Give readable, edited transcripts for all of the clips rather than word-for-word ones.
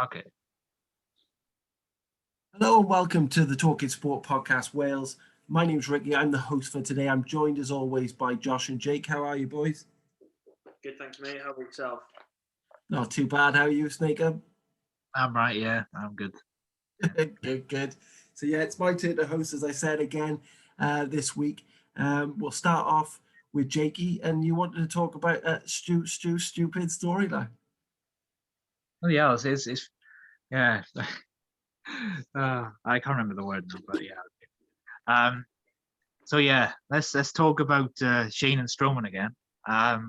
Okay. Hello and welcome to the Talking Sport Podcast Wales. My name's Ricky. I'm the host for today. I'm joined as always by Josh and Jake. How are you, boys? Good, thank you, mate. How about yourself? Not too bad. How are you, Snaker? I'm right, yeah. I'm good. Good, good. So yeah, it's my turn to host, as I said again this week. We'll start off with Jakey, and you wanted to talk about stupid storyline. Oh yeah, it's yeah. I can't remember the word now, but yeah. So yeah, let's talk about Shane and Strowman again.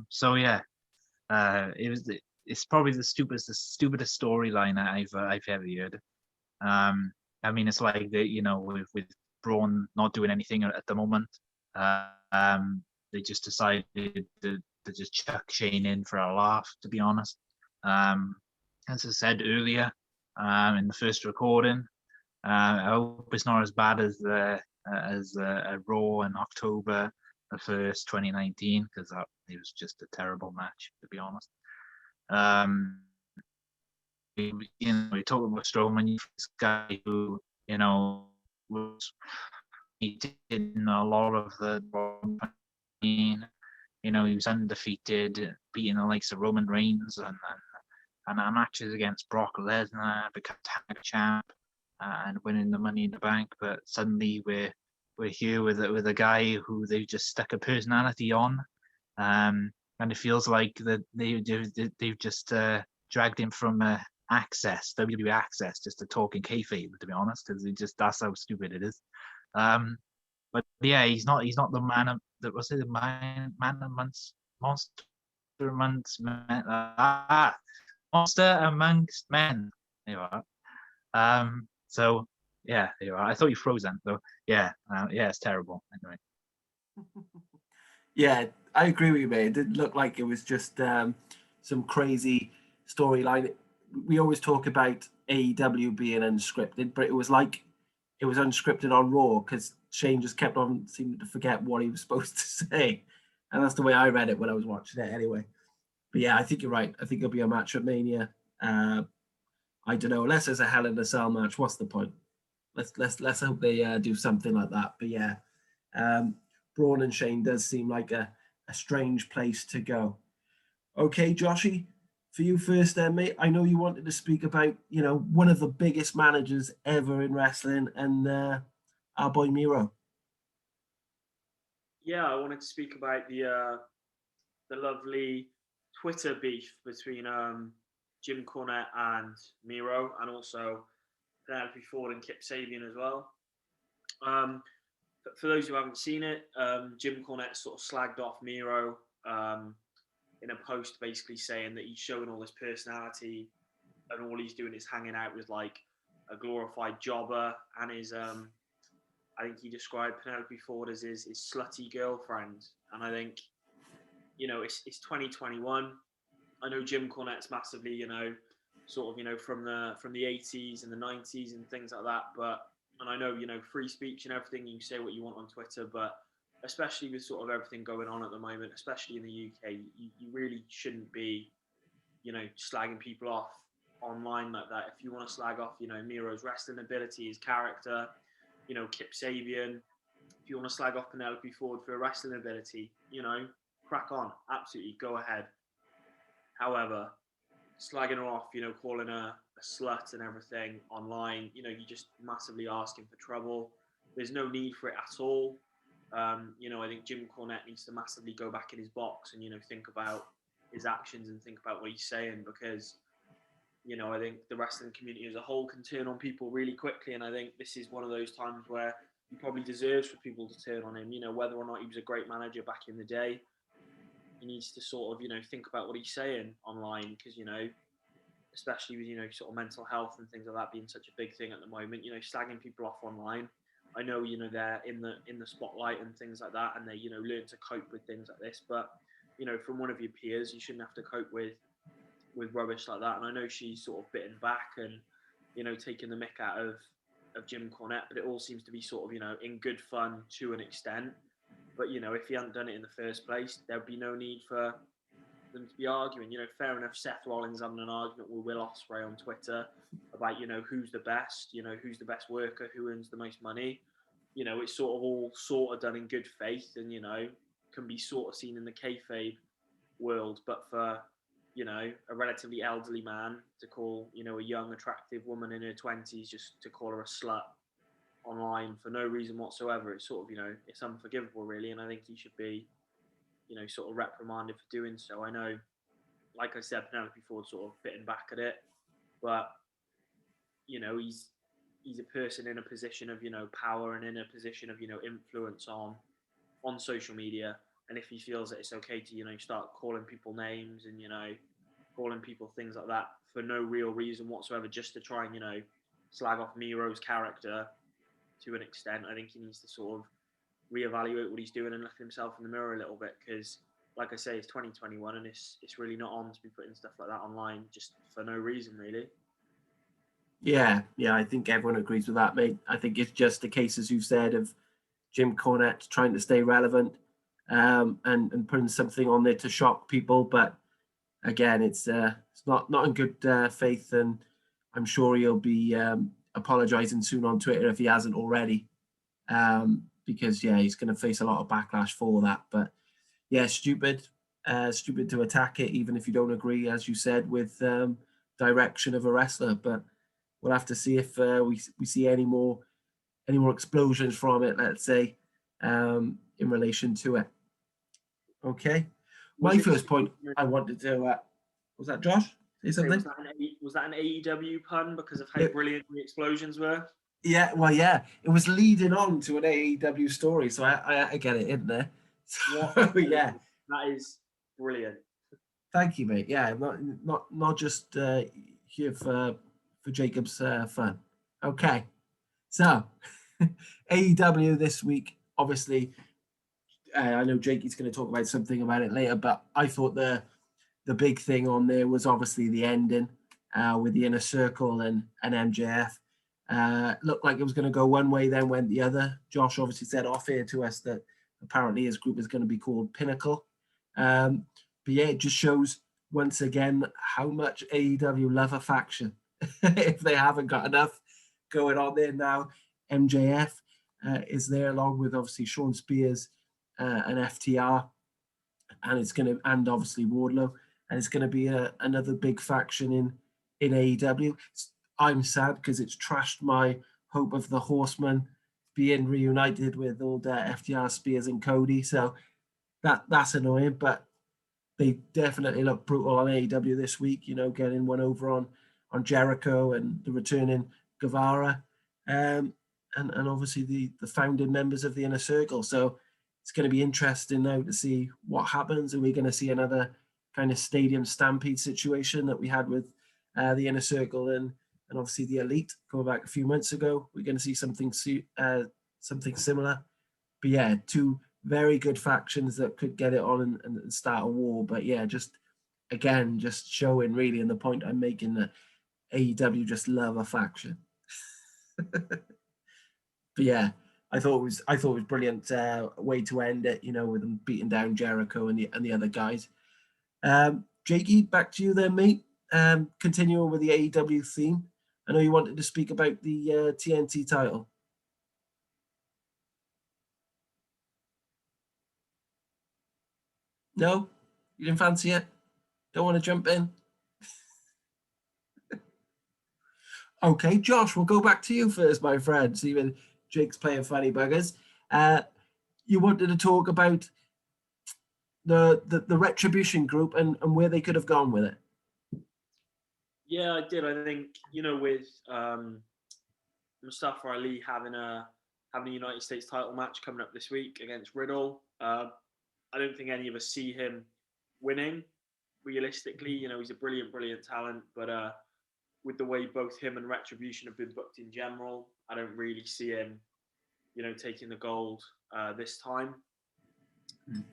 So yeah, it's probably the stupidest storyline I've ever heard. I mean, it's like with Braun not doing anything at the moment. They just decided to just chuck Shane in for a laugh. To be honest, um, as I said earlier, in the first recording, I hope it's not as bad as a Raw in October the 1st, 2019, because it was just a terrible match, to be honest. Um, we talk about Strowman, this guy who was he did a lot of the he was undefeated, beating the likes of Roman Reigns and matches against Brock Lesnar, become tag champ, and winning the Money in the Bank. But suddenly we're here with a guy who they've just stuck a personality on, and it feels like that they've just dragged him from Access, WWE Access, just to talk in kayfabe, to be honest, because that's how stupid it is. But yeah, he's not the man of that was it the man amongst monster amongst men, monster amongst men. There you are. So yeah, there you are. I thought you froze then. So yeah, yeah, it's terrible. Anyway. Yeah, I agree with you, mate. It didn't look like it was just some crazy storyline. We always talk about AEW being unscripted, but it was like it was unscripted on Raw because Shane just kept on seeming to forget what he was supposed to say. And that's the way I read it when I was watching it anyway. But yeah, I think you're right. I think it'll be a match at Mania. I don't know, unless there's a Hell in a Cell match, what's the point? Let's hope they do something like that. But yeah, um, Braun and Shane does seem like a strange place to go. Okay, Joshy, for you first then, mate. I know you wanted to speak about, one of the biggest managers ever in wrestling and our boy Miro. Yeah, I wanted to speak about the lovely Twitter beef between Jim Cornette and Miro, and also Penelope Ford and Kip Sabian as well. For those who haven't seen it, Jim Cornette sort of slagged off Miro in a post, basically saying that he's showing all this personality, and all he's doing is hanging out with like a glorified jobber, and his I think he described Penelope Ford as his slutty girlfriend. And I think, it's 2021. I know Jim Cornette's massively, sort of, from the 80s and the 90s and things like that. But, and I know, free speech and everything, you can say what you want on Twitter, but especially with sort of everything going on at the moment, especially in the UK, you really shouldn't be, slagging people off online like that. If you want to slag off, Miro's wrestling ability, his character, Kip Sabian. If you want to slag off Penelope Ford for her wrestling ability, crack on, absolutely, go ahead. However, slagging her off, calling her a slut and everything online, you're just massively asking for trouble. There's no need for it at all. I think Jim Cornette needs to massively go back in his box and, think about his actions and think about what he's saying, because I think the wrestling community as a whole can turn on people really quickly, and I think this is one of those times where he probably deserves for people to turn on him. Whether or not he was a great manager back in the day, he needs to sort of think about what he's saying online, because especially with sort of mental health and things like that being such a big thing at the moment. Slagging people off online. I know they're in the spotlight and things like that, and they learn to cope with things like this. But from one of your peers, you shouldn't have to cope with rubbish like that. And I know she's sort of bitten back and taking the mick out of Jim Cornette, but it all seems to be sort of in good fun to an extent. But if he hadn't done it in the first place, there'd be no need for them to be arguing. You know, fair enough. Seth Rollins having an argument with Will Ospreay on Twitter about, you know, who's the best. You know, who's the best worker, who earns the most money. You know, it's sort of all sort of done in good faith, and you know, can be sort of seen in the kayfabe world. But for, you know, a relatively elderly man to call, you know, a young attractive woman in her 20s, just to call her a slut online for no reason whatsoever, it's sort of, you know, it's unforgivable really, and I think he should be, you know, sort of reprimanded for doing so. I know, like I said, Penelope Ford sort of bitten back at it, but you know, he's a person in a position of, you know, power and in a position of, you know, influence on social media. And if he feels that it's okay to, you know, start calling people names and, you know, calling people things like that for no real reason whatsoever, just to try and, you know, slag off Miro's character to an extent, I think he needs to sort of reevaluate what he's doing and look at himself in the mirror a little bit, because like I say, it's 2021 and it's really not on to be putting stuff like that online just for no reason really. Yeah, I think everyone agrees with that, mate. I think it's just a case, as you've said, of Jim Cornette trying to stay relevant, and putting something on there to shock people. But again, it's not in good faith, and I'm sure he'll be apologising soon on Twitter if he hasn't already, because he's going to face a lot of backlash for that. But yeah, stupid to attack it, even if you don't agree, as you said, with direction of a wrestler. But we'll have to see if we see any more explosions from it, let's say, in relation to it. Okay. My first point I wanted to was that Josh? Say something? Was that an AEW pun because of how brilliant the explosions were? Yeah, well, yeah, it was leading on to an AEW story, so I get it in there. So, yeah, that is brilliant. Thank you, mate. Yeah, not just here for Jacob's fun. Okay, so AEW this week, obviously, I know Jakey's going to talk about something about it later, but I thought the big thing on there was obviously the ending with the Inner Circle and MJF. Looked like it was going to go one way, then went the other. Josh obviously said off air to us that apparently his group is going to be called Pinnacle. But yeah, it just shows once again how much AEW love a faction. If they haven't got enough going on there now, MJF is there along with obviously Sean Spears and FTR, and obviously Wardlow, and it's going to be another big faction in AEW. I'm sad because it's trashed my hope of the Horsemen being reunited with all the FTR, Spears, and Cody. So that's annoying, but they definitely look brutal on AEW this week. You know, getting one over on Jericho and the returning Guevara, and obviously the founding members of the Inner Circle. So it's going to be interesting now to see what happens. Are we going to see another kind of stadium stampede situation that we had with the Inner Circle and obviously the Elite going back a few months ago? We're going to see something similar. But yeah, two very good factions that could get it on and start a war. But yeah, just showing really, and the point I'm making, that AEW just love a faction. But yeah, I thought it was brilliant way to end it, you know, with them beating down Jericho and the other guys. Jakey, back to you then, mate. Continuing with the AEW theme, I know you wanted to speak about the TNT title. No, you didn't fancy it? Don't want to jump in? Okay, Josh, we'll go back to you first, my friend. See when Jake's playing funny buggers. You wanted to talk about the Retribution group and where they could have gone with it. Yeah, I did. I think, you know, with Mustafa Ali having a United States title match coming up this week against Riddle, I don't think any of us see him winning. Realistically, you know, he's a brilliant talent, but with the way both him and Retribution have been booked in general, I don't really see him, you know, taking the gold this time.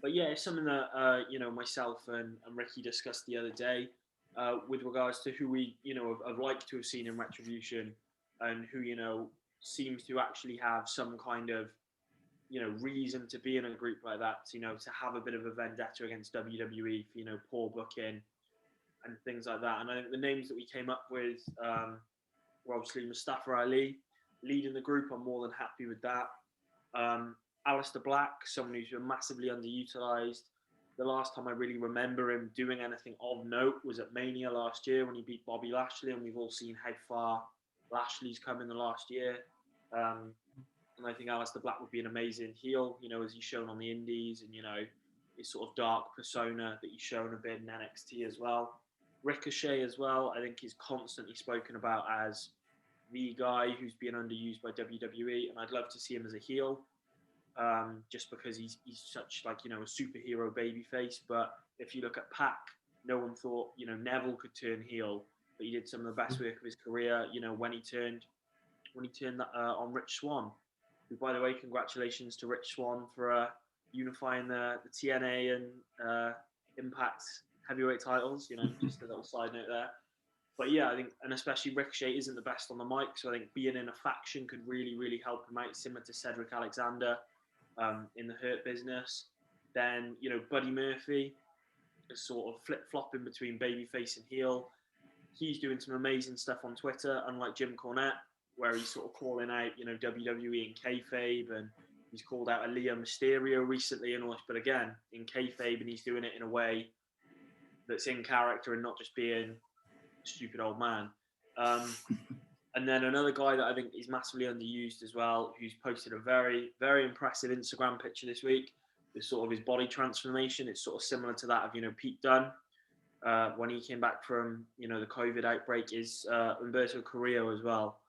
But yeah, it's something that you know, myself and Ricky discussed the other day with regards to who we, you know, have liked to have seen in Retribution, and who, you know, seems to actually have some kind of reason to be in a group like that. To have a bit of a vendetta against WWE for poor booking and things like that. And I think the names that we came up with were obviously Mustafa Ali leading the group. I'm more than happy with that. Alistair Black, someone who's been massively underutilized. The last time I really remember him doing anything of note was at Mania last year when he beat Bobby Lashley, and we've all seen how far Lashley's come in the last year. And I think Alistair Black would be an amazing heel, as he's shown on the Indies, and his sort of dark persona that he's shown a bit in NXT as well. Ricochet as well, I think he's constantly spoken about as the guy who's being underused by WWE, and I'd love to see him as a heel, just because he's such a superhero babyface. But if you look at Pac, no one thought Neville could turn heel, but he did some of the best work of his career. when he turned on Rich Swann, who, by the way, congratulations to Rich Swann for unifying the TNA and Impact heavyweight titles. Just a little side note there. But yeah, I think, and especially Ricochet isn't the best on the mic, so I think being in a faction could really, really help him out, similar to Cedric Alexander in the Hurt Business. Then, Buddy Murphy is sort of flip-flopping between babyface and heel. He's doing some amazing stuff on Twitter, unlike Jim Cornette, where he's sort of calling out, WWE and kayfabe, and he's called out Aaliyah Mysterio recently and all this, but again, in kayfabe, and he's doing it in a way that's in character and not just being a stupid old man. And then another guy that I think is massively underused as well, who's posted a very, very impressive Instagram picture this week with sort of his body transformation. It's sort of similar to that of, Pete Dunne when he came back from, the COVID outbreak, is Humberto Carrillo as well.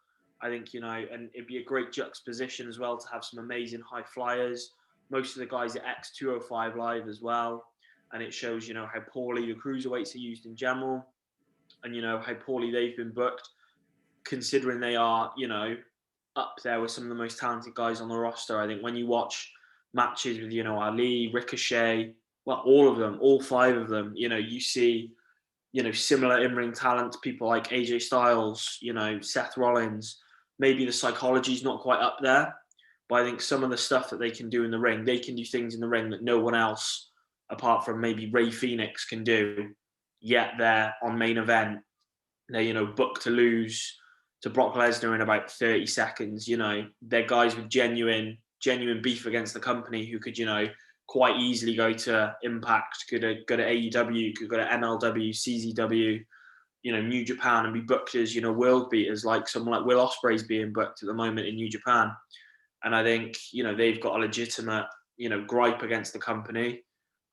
I think, and it'd be a great juxtaposition as well to have some amazing high flyers. Most of the guys at X205 Live as well. And it shows, how poorly the cruiserweights are used in general, and, how poorly they've been booked, considering they are, up there with some of the most talented guys on the roster. I think when you watch matches with, Ali, Ricochet, well, all of them, all five of them, you see, similar in-ring talent to people like AJ Styles, Seth Rollins. Maybe the psychology's not quite up there, but I think some of the stuff that they can do in the ring, they can do things in the ring that no one else, apart from maybe Rey Fenix, can do. Yet they're on main event. They're, booked to lose to Brock Lesnar in about 30 seconds. They're guys with genuine beef against the company who could, quite easily go to Impact, could go to AEW, could go to MLW, CZW, New Japan, and be booked as, world beaters, like someone like Will Ospreay's being booked at the moment in New Japan. And I think, they've got a legitimate, gripe against the company.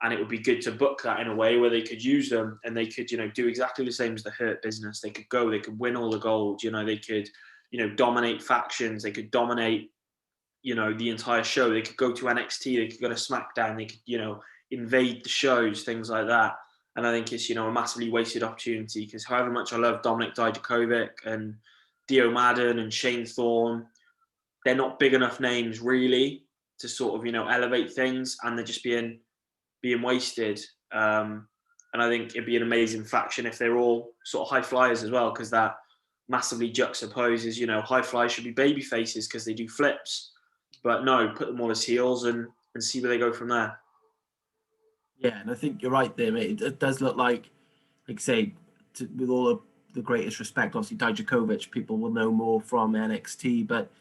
And it would be good to book that in a way where they could use them and they could, do exactly the same as the Hurt Business. They could win all the gold, they could, dominate factions. They could dominate, the entire show. They could go to NXT, they could go to SmackDown, they could, invade the shows, things like that. And I think it's, a massively wasted opportunity, because however much I love Dominik Dijakovic and Dio Madden and Shane Thorne, they're not big enough names really to sort of, elevate things, and they're just being wasted. And I think it'd be an amazing faction if they're all sort of high flyers as well, because that massively juxtaposes, high flyers should be baby faces because they do flips. But no, put them all as heels and see where they go from there. Yeah, and I think you're right there, mate. It does look like say, with all of the greatest respect, obviously Dijakovic, people will know more from NXT, but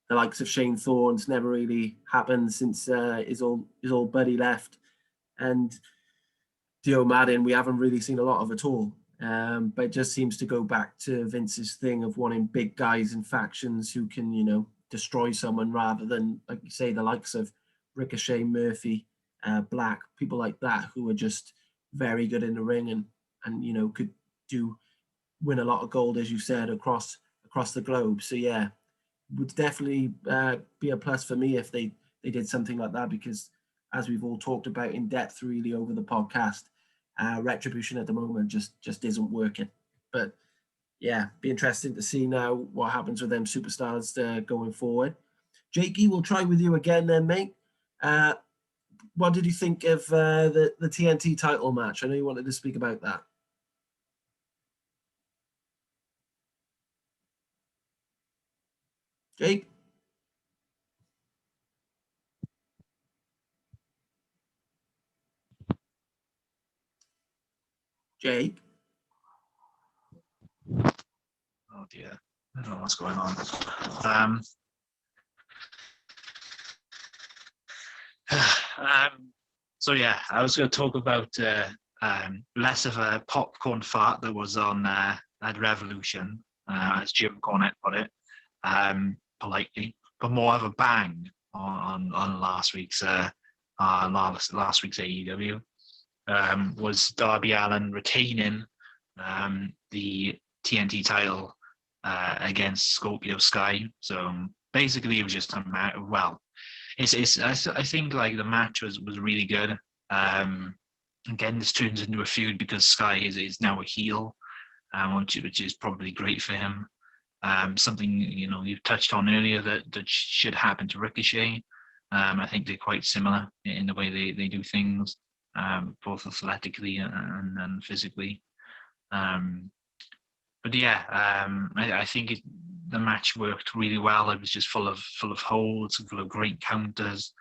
the likes of Shane Thorne's never really happened since his old buddy left. And Dio Madden, we haven't really seen a lot of at all. But it just seems to go back to Vince's thing of wanting big guys in factions who can, destroy someone, rather than, like you say, the likes of Ricochet, Murphy, Black, people like that who are just very good in the ring and could win a lot of gold, as you said, across the globe. So yeah, would definitely be a plus for me if they did something like that, because as we've all talked about in depth really over the podcast, Retribution at the moment just isn't working. But yeah, be interesting to see now what happens with them superstars going forward. Jakey, we'll try with you again then, mate. What did you think of the TNT title match? I know you wanted to speak about that. Jake? Jake. Oh dear, I don't know what's going on. So yeah, I was going to talk about less of a popcorn fart that was on at Revolution, as Jim Cornette put it, politely, but more of a bang on last week's AEW. Was Darby Allin retaining the TNT title against Scorpio Sky. So basically, it was just a matter. Well, I think like the match was really good. Again, this turns into a feud because Sky is now a heel, which is probably great for him. Something you touched on earlier that should happen to Ricochet. I think they're quite similar in the way they do things, both athletically and physically. But yeah, I think the match worked really well. It was just full of holds, full of great counters.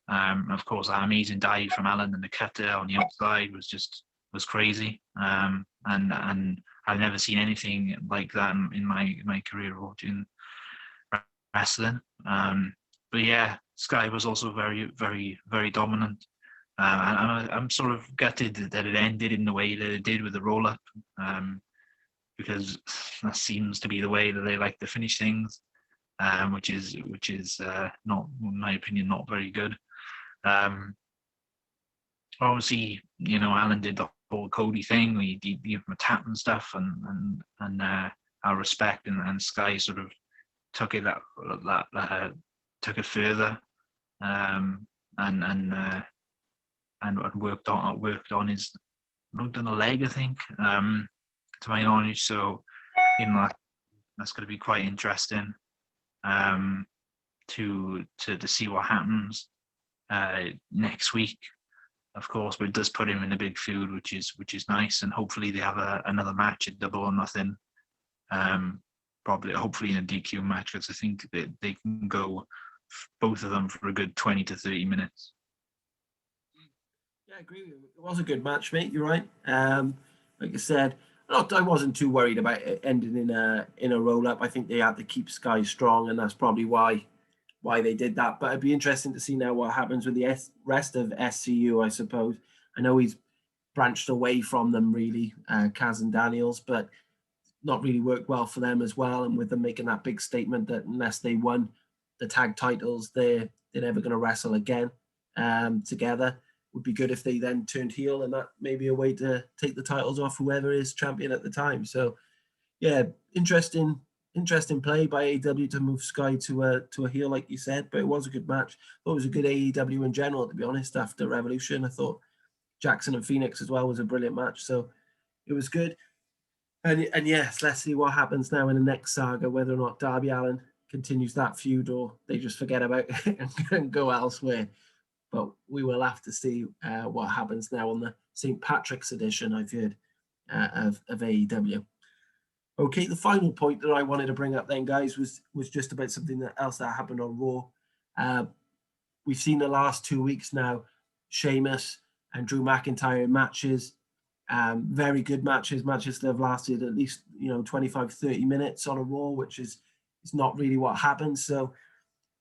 Of course, that amazing dive from Allin and the cutter on the outside was crazy. And I've never seen anything like that in my career watching wrestling. But yeah, Sky was also very, very, very dominant. And I'm sort of gutted that it ended in the way that it did with the roll up, because that seems to be the way that they like to finish things, which is not, in my opinion, not very good. Obviously, Allin did the whole Cody thing. He gave him a tap and stuff, and our respect, and Sky sort of took it took it further, and worked on a leg, I think, to my knowledge. So that's going to be quite interesting to see what happens next week. Of course, but it does put him in a big feud, which is nice, and hopefully they have another match at Double or Nothing. Hopefully in a DQ match, because I think that they can go both of them for a good 20 to 30 minutes. Yeah, I agree with you. It was a good match, mate. You're right. Like I said, I wasn't too worried about it ending in a roll up. I think they had to keep Sky strong, and that's probably why they did that. But it'd be interesting to see now what happens with the rest of SCU, I suppose. I know he's branched away from them, really, Kaz and Daniels, but not really worked well for them as well. And with them making that big statement that unless they won the tag titles, they're never going to wrestle again together. Would be good if they then turned heel, and that may be a way to take the titles off whoever is champion at the time. So, yeah, interesting play by AEW to move Sky to a heel, like you said. But it was a good match. I thought it was a good AEW in general, to be honest. After Revolution, I thought Jackson and Phoenix as well was a brilliant match. So it was good. And yes, let's see what happens now in the next saga, whether or not Darby Allin continues that feud or they just forget about it and go elsewhere. But we will have to see what happens now on the St. Patrick's edition, I've heard, of AEW. Okay, the final point that I wanted to bring up then, guys, was just about something else that happened on Raw. We've seen the last 2 weeks now, Sheamus and Drew McIntyre in matches. Very good matches that have lasted at least 25, 30 minutes on a Raw, which is not really what happens. So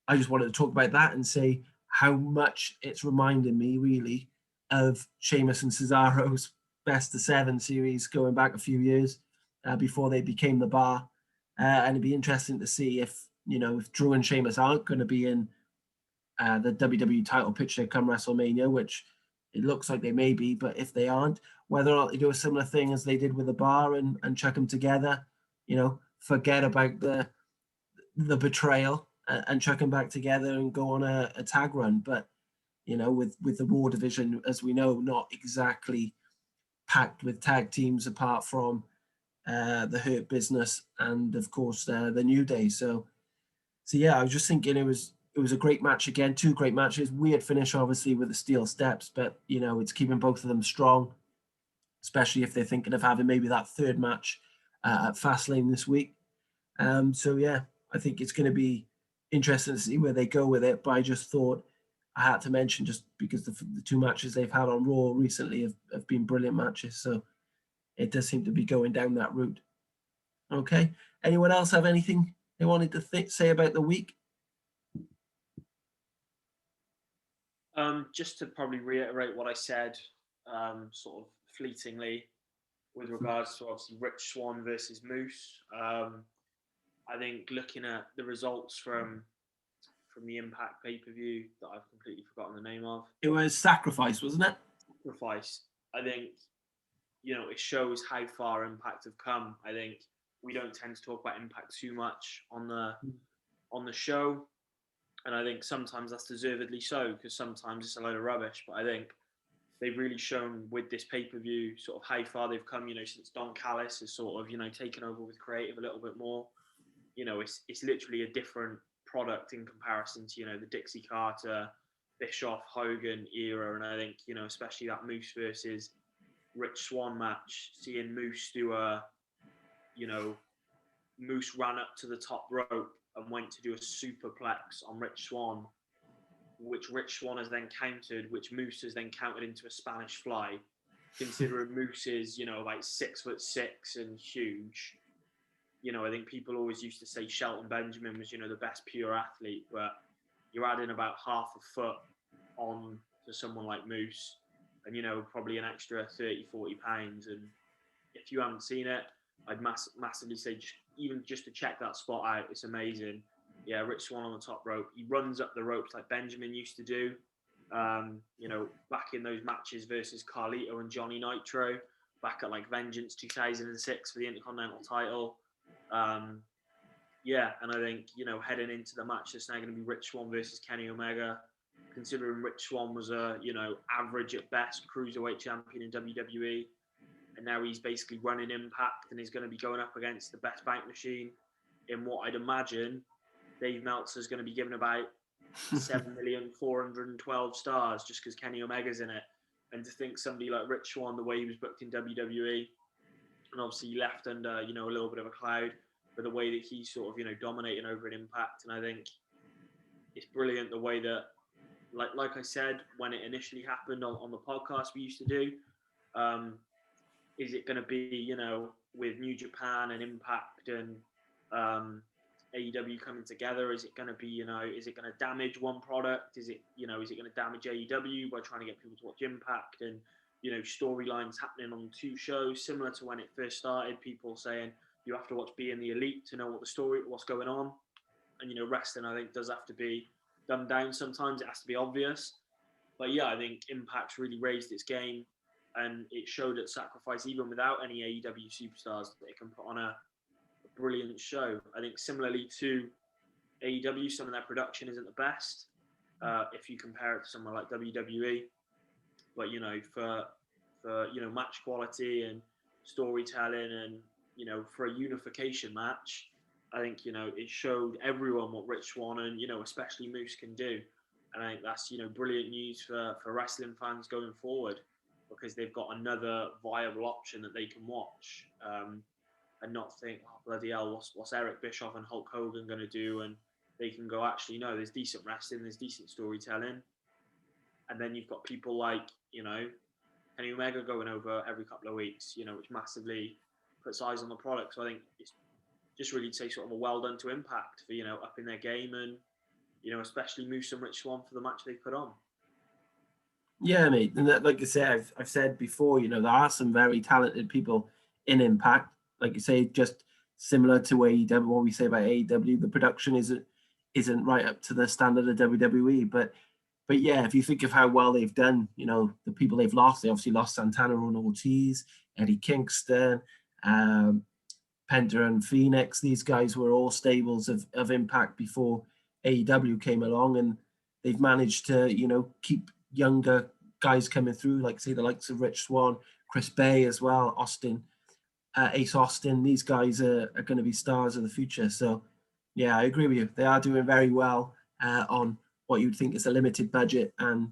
I just wanted to talk about that and say how much it's reminded me really of Sheamus and Cesaro's Best of 7 series going back a few years before they became the Bar. And it'd be interesting to see if Drew and Sheamus aren't going to be in the WWE title picture come WrestleMania, which it looks like they may be, but if they aren't, whether or not they do a similar thing as they did with the Bar and chuck them together, forget about the betrayal and chuck them back together and go on a tag run. But, with the Raw division, as we know, not exactly packed with tag teams apart from the Hurt Business and, of course, the New Day. So yeah, I was just thinking it was a great match again, 2 great matches. Weird finish, obviously, with the steel steps, but, it's keeping both of them strong, especially if they're thinking of having maybe that 3rd match at Fastlane this week. So, yeah, I think it's going to be interesting to see where they go with it. But I just thought I had to mention, just because the 2 matches they've had on Raw recently have been brilliant matches. So, it does seem to be going down that route. Okay. Anyone else have anything they wanted to say about the week? Just to probably reiterate what I said, sort of fleetingly, with regards to obviously Rich Swann versus Moose. I think looking at the results from the Impact pay-per-view that I've completely forgotten the name of. It was Sacrifice, wasn't it? Sacrifice. I think, it shows how far Impact have come. I think we don't tend to talk about Impact too much on the show. And I think sometimes that's deservedly so, because sometimes it's a load of rubbish. But I think they've really shown with this pay-per-view sort of how far they've come, since Don Callis has sort of, taken over with creative a little bit more. It's literally a different product in comparison to, the Dixie Carter, Bischoff, Hogan era. And I think, especially that Moose versus Rich Swann match, seeing Moose do Moose ran up to the top rope and went to do a superplex on Rich Swann, which Rich Swann has then countered, which Moose has then countered into a Spanish fly. Considering Moose is, about 6'6" and huge. I think people always used to say Shelton Benjamin was, the best pure athlete, but you're adding about half a foot on to someone like Moose and, probably an extra 30, 40 pounds. And if you haven't seen it, I'd massively say even just to check that spot out. It's amazing. Yeah, Rich Swann on the top rope. He runs up the ropes like Benjamin used to do, back in those matches versus Carlito and Johnny Nitro, back at like Vengeance 2006 for the Intercontinental title. And I think, heading into the match that's now going to be Rich Swann versus Kenny Omega, considering Rich Swann was a, average at best cruiserweight champion in WWE. And now he's basically running Impact and he's going to be going up against the best bank machine in what I'd imagine Dave Meltzer's going to be given about 7,412 stars just because Kenny Omega's in it. And to think somebody like Rich Swann, the way he was booked in WWE, and obviously he left under, a little bit of a cloud, but the way that he's sort of, dominating over an Impact. And I think it's brilliant the way that, like I said, when it initially happened on the podcast we used to do, is it going to be, with New Japan and Impact and AEW coming together? Is it going to be, is it going to damage one product? Is it, is it going to damage AEW by trying to get people to watch Impact? And, storylines happening on two shows, similar to when it first started, people saying you have to watch Being the Elite to know what's going on. And, wrestling, I think, does have to be dumbed down sometimes. It has to be obvious. But yeah, I think Impact's really raised its game. And it showed at Sacrifice, even without any AEW superstars, that it can put on a brilliant show. I think similarly to AEW, some of their production isn't the best if you compare it to somewhere like WWE. But, for match quality and storytelling and, for a unification match, I think, it showed everyone what Rich Swann and, especially Moose can do. And I think that's, brilliant news for wrestling fans going forward, because they've got another viable option that they can watch and not think, oh, bloody hell, what's Eric Bischoff and Hulk Hogan going to do? And they can go, actually, no, there's decent wrestling, there's decent storytelling. And then you've got people like, Kenny Omega going over every couple of weeks, which massively puts eyes on the product. So I think it's just really to say sort of a well done to Impact for, upping their game and, especially Moose and Rich Swann for the match they put on. Yeah, mate. And that, like I say, I've said before, there are some very talented people in Impact. Like you say, just similar to AEW, what we say about AEW, the production isn't right up to the standard of WWE. But yeah, if you think of how well they've done, the people they've lost, they obviously lost Santana and Ortiz, Eddie Kingston, Penta and Phoenix. These guys were all stables of Impact before AEW came along, and they've managed to, keep younger guys coming through, like say the likes of Rich Swann, Chris Bay as well, Austin, Ace Austin. These guys are going to be stars of the future. So yeah, I agree with you. They are doing very well on what you'd think is a limited budget, and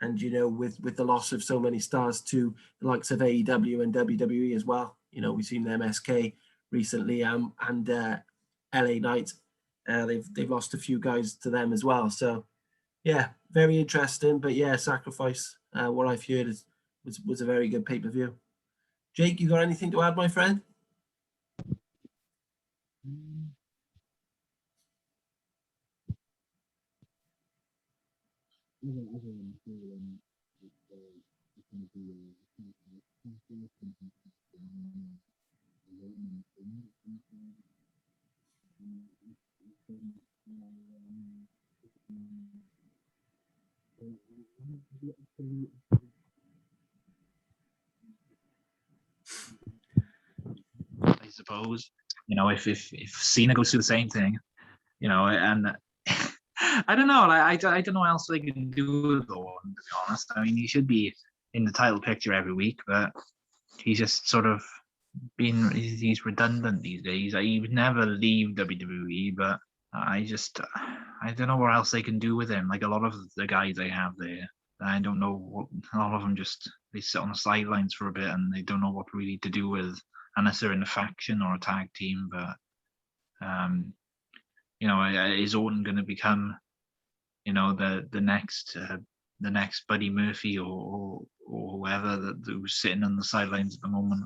with the loss of so many stars to the likes of AEW and WWE as well. We've seen them MSK recently and LA Knight. They've lost a few guys to them as well. So yeah, very interesting. But yeah, Sacrifice, what I've heard was a very good pay-per-view. Jake, you got anything to add, my friend? I suppose, you know, if Cena goes through the same thing, you know, and I don't know, I don't know what else they can do with Orton, to be honest. I mean, he should be in the title picture every week, but he's just sort of he's redundant these days. He would never leave WWE, but I don't know what else they can do with him. Like a lot of the guys they have there, I don't know what, a lot of them just they sit on the sidelines for a bit and they don't know what really to do with, unless they're in a faction or a tag team. But you know, is Orton going to become, you know, the next Buddy Murphy or whoever who's sitting on the sidelines at the moment?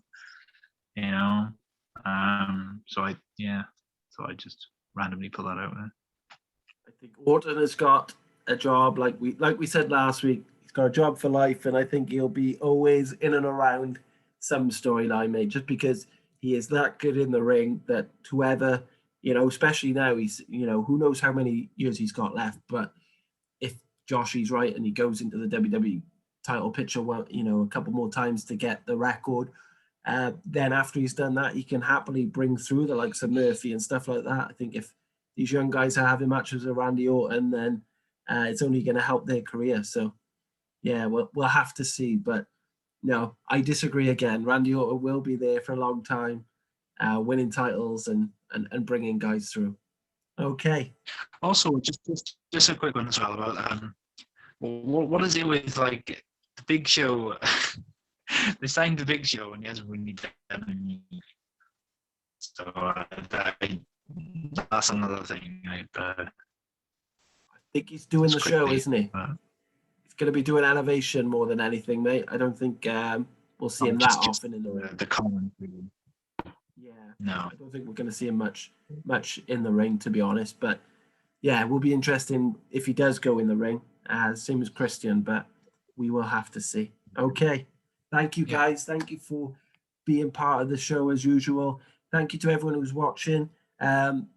You know, so I just randomly put that out there. I think Orton has got a job, like we said last week. He's got a job for life, and I think he'll be always in and around some storyline, mate. Just because he is that good in the ring that whoever, you know, especially now, he's, you know, who knows how many years he's got left. But if Joshy's right and he goes into the WWE title picture, well, you know, a couple more times to get the record. Then after he's done that, he can happily bring through the likes of Murphy and stuff like that. I think if these young guys are having matches with Randy Orton, then it's only going to help their career. So, yeah, we'll have to see. But no, I disagree again. Randy Orton will be there for a long time, winning titles and bringing guys through. Okay. Also, just a quick one as well about what is it with like the Big Show? They signed the Big Show and he hasn't really done anything. So that's another thing. I think he's doing the show, isn't he? He's going to be doing Elevation more than anything, mate. I don't think we'll see him that often in the ring. The commentary. Yeah. No. I don't think we're going to see him much in the ring, to be honest. But yeah, it will be interesting if he does go in the ring, same as Christian, but we will have to see. Okay. Thank you, guys. Thank you for being part of the show as usual. Thank you to everyone who's watching.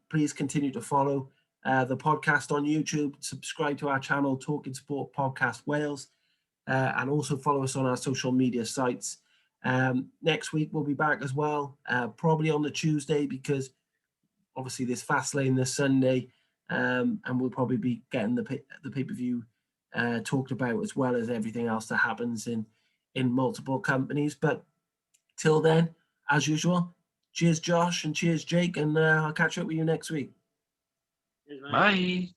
Please continue to follow the podcast on YouTube. Subscribe to our channel, Talking Sport Podcast Wales, and also follow us on our social media sites. Next week, we'll be back as well, probably on the Tuesday, because obviously there's Fastlane this Sunday, and we'll probably be getting the pay-per-view talked about, as well as everything else that happens in multiple companies. But till then, as usual, cheers Josh and cheers Jake, and I'll catch up with you next week. Bye.